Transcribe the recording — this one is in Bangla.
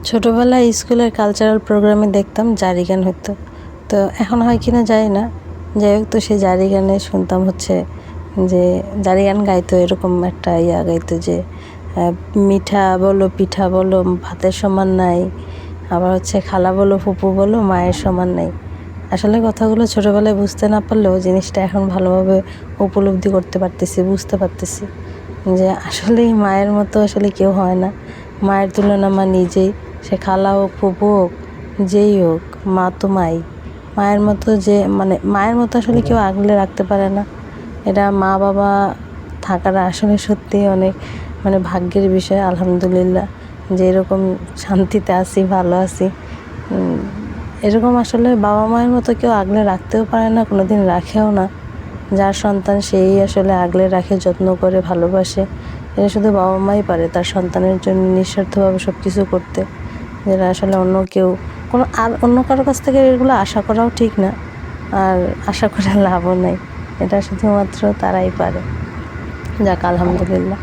ছোটোবেলায় স্কুলের কালচারাল প্রোগ্রামে দেখতাম জারি গান হতো। তো এখন হয় কিনা জানি না, যাই হোক, তো সেই জারি গানে শুনতাম হচ্ছে যে জারি গান গাইতো, এরকম একটা গাইতো যে মিঠা বলো পিঠা বলো ভাতের সমান নাই, আবার হচ্ছে খালা বলো ফুপু বলো মায়ের সমান নাই। আসলে কথাগুলো ছোটোবেলায় বুঝতে না পারলেও জিনিসটা এখন ভালোভাবে উপলব্ধি করতে পারতেছি, বুঝতে পারতেছি যে আসলেই মায়ের মতো আসলে কেউ হয় না। মায়ের তুলনা মা নিজেই, সে খালা হোক ফুপু হোক যেই হোক, মা তো মাই। মায়ের মতো মায়ের মতো আসলে কেউ আগলে রাখতে পারে না। এটা মা বাবা থাকাটা আসলে সত্যিই অনেক ভাগ্যের বিষয়। আলহামদুলিল্লাহ যে এরকম শান্তিতে আছি, ভালো আছি। এরকম আসলে বাবা মায়ের মতো কেউ আগলে রাখতেও পারে না, কোনো দিন রাখেও না। যার সন্তান সেই আসলে আগলে রাখে, যত্ন করে, ভালোবাসে। এটা শুধু বাবা মাই পারে তার সন্তানের জন্য নিঃস্বার্থভাবে সব কিছু করতে, যেটা আসলে অন্য কারো কাছ থেকে এগুলো আশা করাও ঠিক না, আর আশা করে লাভও নেই। এটা শুধুমাত্র তারাই পারে। যাক, আলহামদুলিল্লাহ।